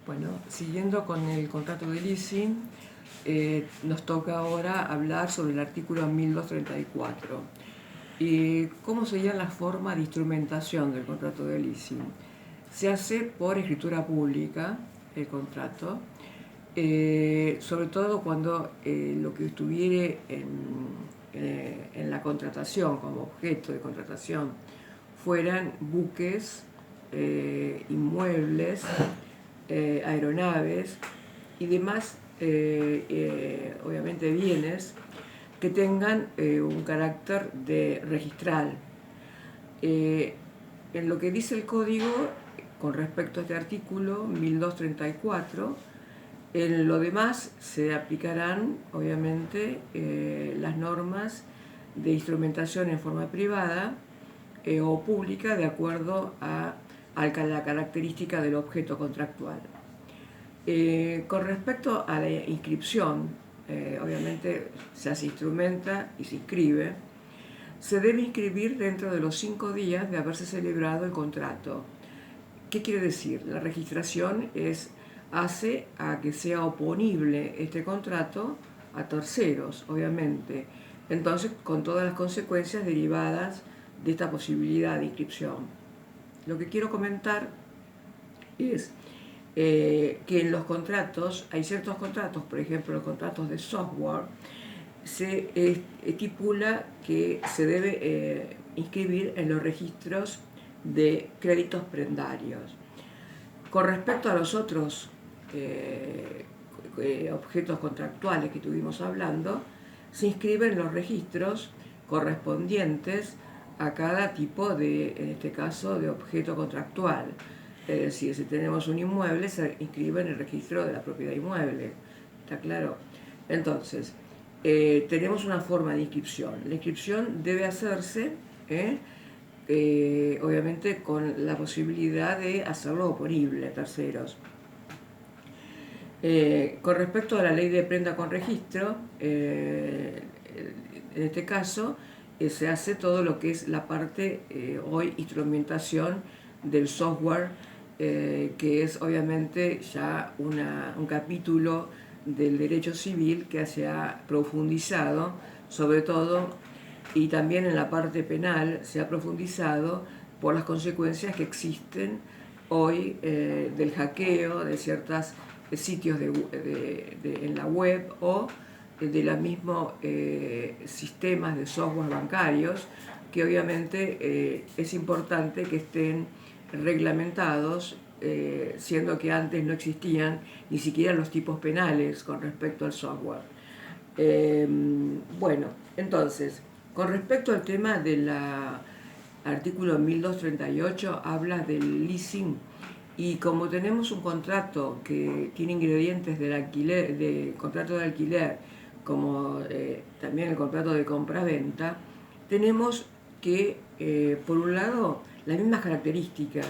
Bueno, siguiendo con el contrato de leasing, nos toca ahora hablar sobre el artículo 1234. ¿Y cómo sería la forma de instrumentación del contrato de leasing? Se hace por escritura pública el contrato, sobre todo cuando lo que estuviere en la contratación, como objeto de contratación, fueran buques, inmuebles, aeronaves y demás, obviamente bienes que tengan un carácter de registral. En lo que dice el código con respecto a este artículo 1234, en lo demás se aplicarán obviamente las normas de instrumentación en forma privada o pública de acuerdo a la característica del objeto contractual. Con respecto a la inscripción, obviamente se instrumenta y se inscribe. Se debe inscribir dentro de los 5 días de haberse celebrado el contrato. ¿Qué quiere decir? La registración hace a que sea oponible este contrato a terceros, obviamente. Entonces, con todas las consecuencias derivadas de esta posibilidad de inscripción. Lo que quiero comentar es que en los contratos, hay ciertos contratos, por ejemplo los contratos de software, se estipula que se debe inscribir en los registros de créditos prendarios. Con respecto a los otros objetos contractuales que estuvimos hablando, se inscriben los registros correspondientes a cada tipo de, en este caso, de objeto contractual. Es decir, si tenemos un inmueble, se inscribe en el registro de la propiedad inmueble. ¿Está claro? Entonces, tenemos una forma de inscripción. La inscripción debe hacerse, obviamente, con la posibilidad de hacerlo oponible a terceros. Con respecto a la ley de prenda con registro, en este caso se hace todo lo que es la parte hoy instrumentación del software, que es obviamente ya un capítulo del derecho civil que se ha profundizado, sobre todo, y también en la parte penal se ha profundizado por las consecuencias que existen hoy del hackeo de ciertos sitios en la web o de los mismos sistemas de software bancarios, que obviamente es importante que estén reglamentados, siendo que antes no existían ni siquiera los tipos penales con respecto al software. Bueno, entonces, con respecto al tema del artículo 1238, habla del leasing, y como tenemos un contrato que tiene ingredientes del alquiler, de contrato de alquiler, como también el contrato de compra-venta, tenemos que, por un lado, las mismas características.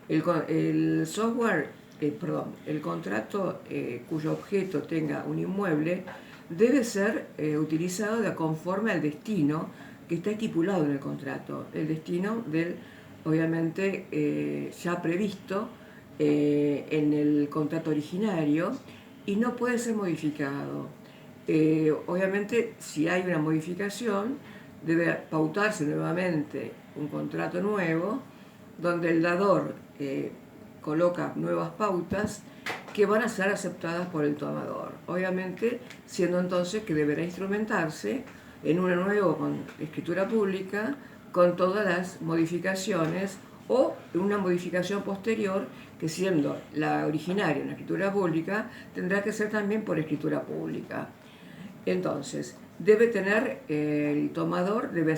El software, el contrato cuyo objeto tenga un inmueble debe ser utilizado de conforme al destino que está estipulado en el contrato, el destino del, obviamente, ya previsto en el contrato originario, y no puede ser modificado. Obviamente, si hay una modificación, debe pautarse nuevamente un contrato nuevo, donde el dador coloca nuevas pautas que van a ser aceptadas por el tomador. Obviamente, siendo entonces que deberá instrumentarse en una nueva con escritura pública con todas las modificaciones, o una modificación posterior que, siendo la originaria una escritura pública, tendrá que ser también por escritura pública. Entonces, debe tener el tomador, debe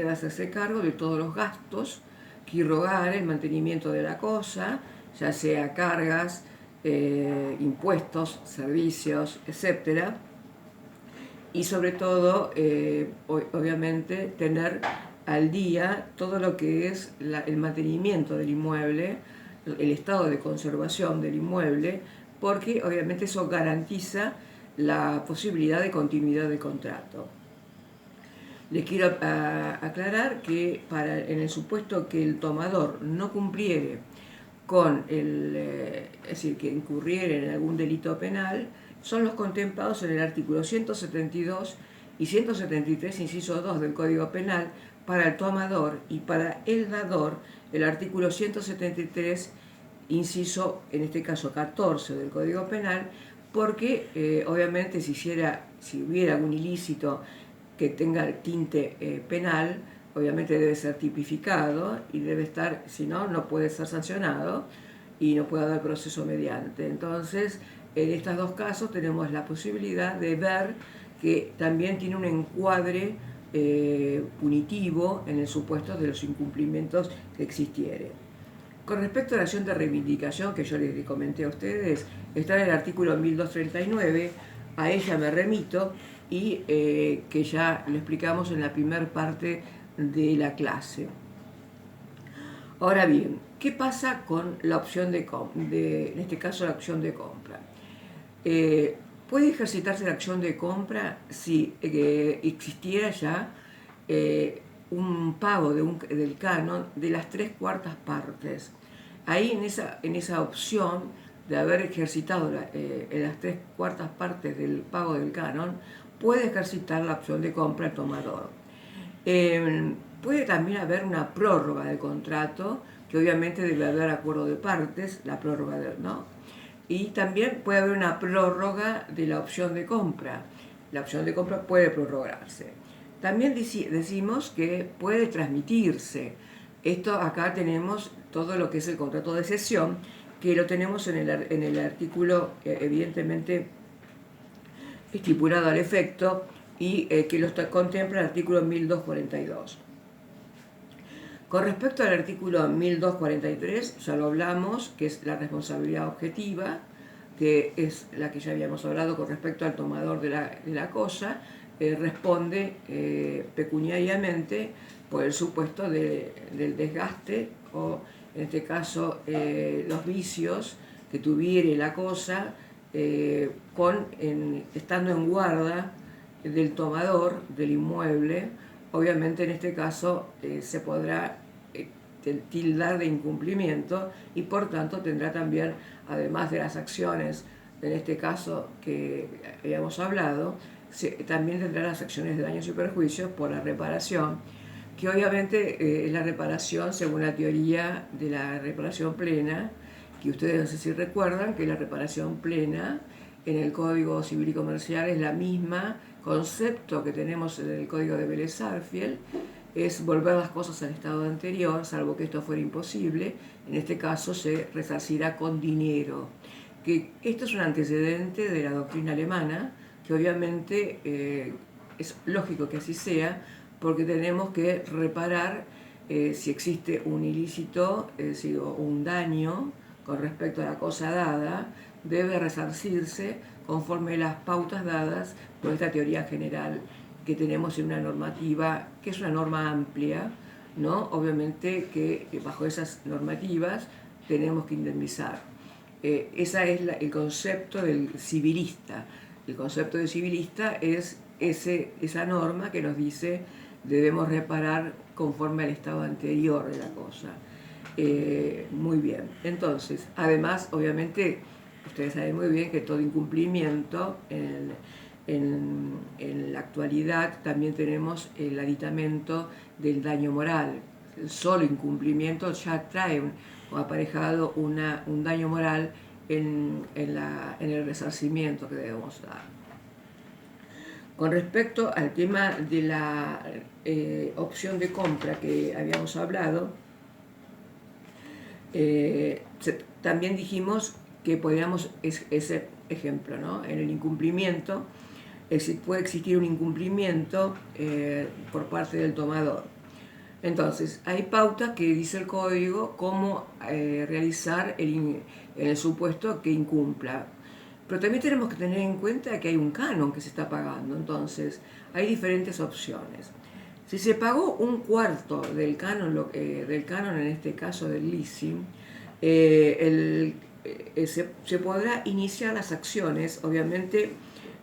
hacerse cargo de todos los gastos que irrogar el mantenimiento de la cosa, ya sea cargas, impuestos, servicios, etc. Y sobre todo, obviamente, tener al día todo lo que es el mantenimiento del inmueble, el estado de conservación del inmueble, porque obviamente eso garantiza la posibilidad de continuidad del contrato. Les quiero aclarar que en el supuesto que el tomador no cumpliere con es decir, que incurrieren en algún delito penal, son los contemplados en el artículo 172 y 173, inciso 2 del Código Penal, para el tomador, y para el dador, el artículo 173, inciso, en este caso 14 del Código Penal, porque obviamente si hubiera algún ilícito que tenga el tinte penal, obviamente debe ser tipificado y debe estar, si no, no puede ser sancionado y no puede haber proceso mediante. Entonces, en estos dos casos tenemos la posibilidad de ver que también tiene un encuadre punitivo en el supuesto de los incumplimientos que existieren. Con respecto a la acción de reivindicación que yo les comenté a ustedes, está en el artículo 1239, a ella me remito, y que ya lo explicamos en la primera parte de la clase. Ahora bien, ¿qué pasa con la opción en este caso la opción de compra? Puede ejercitarse la acción de compra si existiera ya un pago del canon de las 3/4 partes. Ahí en esa opción de haber ejercitado en las 3/4 partes del pago del canon, puede ejercitar la opción de compra el tomador. Puede también haber una prórroga del contrato, que obviamente debe haber acuerdo de partes, la prórroga, ¿no? Y también puede haber una prórroga de la opción de compra. La opción de compra puede prorrogarse. También decimos que puede transmitirse. Esto acá tenemos todo lo que es el contrato de cesión, que lo tenemos en el artículo evidentemente estipulado al efecto, y que lo contempla el artículo 1242. Con respecto al artículo 1243, ya lo hablamos, que es la responsabilidad objetiva, que es la que ya habíamos hablado con respecto al tomador de la cosa, responde pecuniariamente por el supuesto del desgaste o, en este caso, los vicios que tuviere la cosa, estando en guarda del tomador del inmueble. Obviamente en este caso se podrá tildar de incumplimiento y por tanto tendrá también, además de las acciones, en este caso que habíamos hablado, también tendrá las acciones de daños y perjuicios por la reparación, que obviamente es la reparación según la teoría de la reparación plena, que ustedes no sé si recuerdan que la reparación plena en el Código Civil y Comercial es la misma concepto que tenemos en el Código de Vélez-Sarsfield, es volver las cosas al estado anterior, salvo que esto fuera imposible. En este caso se resarcirá con dinero. Que esto es un antecedente de la doctrina alemana, que obviamente es lógico que así sea, porque tenemos que reparar si existe un ilícito, es decir, un daño con respecto a la cosa dada, debe resarcirse conforme las pautas dadas por esta teoría general que tenemos en una normativa, que es una norma amplia, ¿no? Obviamente que bajo esas normativas tenemos que indemnizar. Ese es el concepto del civilista. El concepto de civilista es esa norma que nos dice debemos reparar conforme al estado anterior de la cosa. Muy bien. Entonces, además, obviamente, ustedes saben muy bien que todo incumplimiento en la actualidad también tenemos el aditamento del daño moral. El solo incumplimiento ya trae aparejado un daño moral en el resarcimiento que debemos dar. Con respecto al tema de la opción de compra que habíamos hablado, también dijimos que podríamos ese ejemplo, ¿no? En el incumplimiento puede existir un incumplimiento por parte del tomador. Entonces, hay pautas que dice el código cómo realizar en el supuesto que incumpla. Pero también tenemos que tener en cuenta que hay un canon que se está pagando. Entonces, hay diferentes opciones. Si se pagó 1/4 del canon en este caso del leasing, se podrá iniciar las acciones. Obviamente,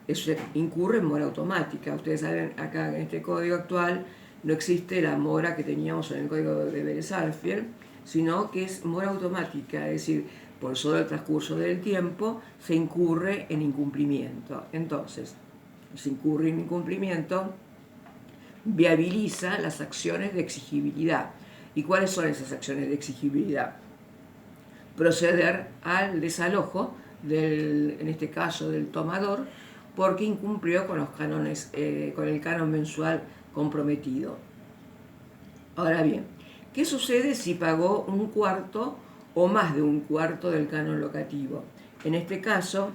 eso incurre en mora automática. Ustedes saben, acá en este código actual no existe la mora que teníamos en el código de Vélez-Sarsfield, sino que es mora automática, es decir, por solo el transcurso del tiempo se incurre en incumplimiento. Entonces, se incurre en incumplimiento, viabiliza las acciones de exigibilidad. ¿Y cuáles son esas acciones de exigibilidad? Proceder al desalojo en este caso del tomador, porque incumplió con los cánones, con el canon mensual comprometido. Ahora bien, ¿qué sucede si pagó un cuarto o más de un cuarto del canon locativo? En este caso,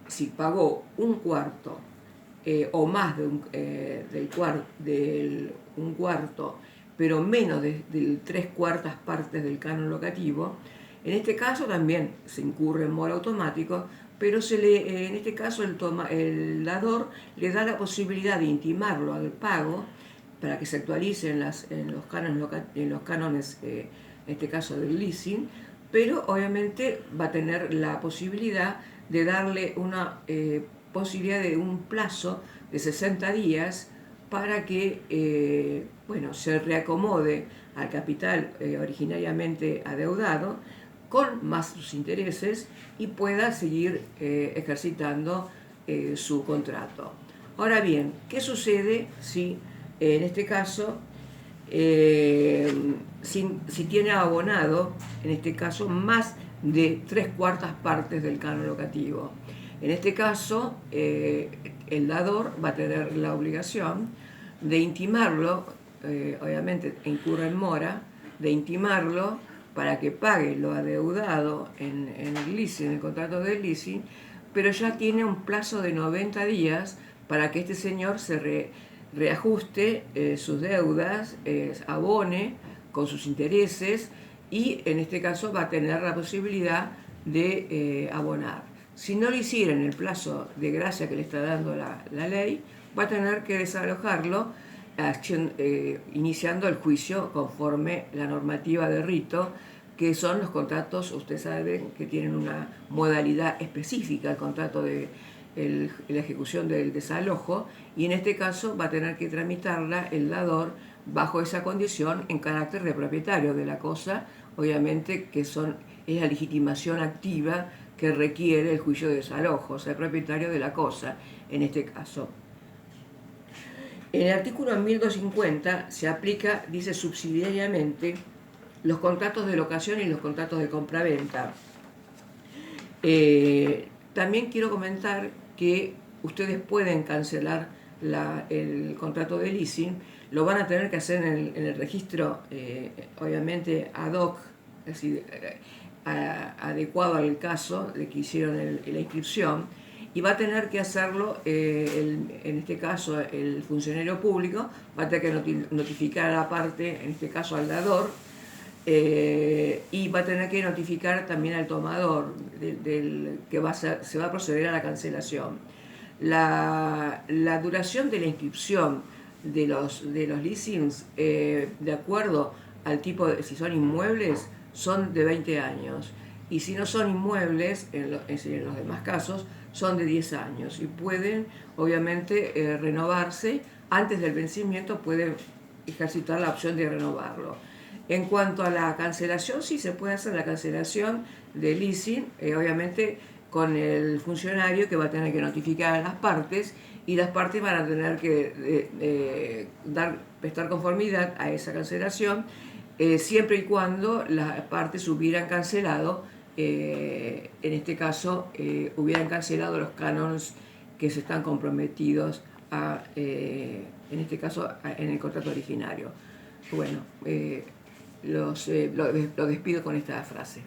si pagó un cuarto o más de un cuarto, pero menos de 3/4 partes del canon locativo, en este caso también se incurre en mora automático, pero en este caso el dador le da la posibilidad de intimarlo al pago para que se actualice en los cánones, en este caso del leasing, pero obviamente va a tener la posibilidad de darle una posibilidad de un plazo de 60 días para que se reacomode al capital originariamente adeudado con más sus intereses y pueda seguir ejercitando su contrato. Ahora bien, ¿qué sucede si en este caso si tiene abonado, en este caso, más de 3/4 partes del canon locativo? En este caso, el dador va a tener la obligación de intimarlo, obviamente incurre en mora, de intimarlo para que pague lo adeudado en el leasing, en el contrato de leasing, pero ya tiene un plazo de 90 días para que este señor se reajuste sus deudas, abone con sus intereses y en este caso va a tener la posibilidad de abonar. Si no lo hiciera en el plazo de gracia que le está dando la ley, va a tener que desalojarlo iniciando el juicio conforme la normativa de rito, que son los contratos, ustedes saben, que tienen una modalidad específica, el contrato de la ejecución del desalojo, y en este caso va a tener que tramitarla el dador bajo esa condición en carácter de propietario de la cosa, obviamente que es la legitimación activa que requiere el juicio de desalojo, o sea, el propietario de la cosa, en este caso. En el artículo 1250 se aplica, dice subsidiariamente, los contratos de locación y los contratos de compraventa. También quiero comentar que ustedes pueden cancelar el contrato de leasing, lo van a tener que hacer en el registro, obviamente ad hoc, es decir, adecuado al caso de que hicieron la inscripción, y va a tener que hacerlo, en este caso el funcionario público, va a tener que notificar a la parte, en este caso al dador, y va a tener que notificar también al tomador que se va a proceder a la cancelación. La duración de la inscripción de los leasings, de acuerdo al tipo de, si son inmuebles, son de 20 años, y si no son inmuebles, en los demás casos, son de 10 años, y pueden obviamente renovarse. Antes del vencimiento pueden ejercitar la opción de renovarlo. En cuanto a la cancelación, sí se puede hacer la cancelación de leasing, obviamente con el funcionario que va a tener que notificar a las partes, y las partes van a tener que prestar conformidad a esa cancelación, siempre y cuando las partes hubieran cancelado, en este caso, hubieran cancelado los cánones que se están comprometidos en este caso en el contrato originario. Bueno, lo despido con esta frase.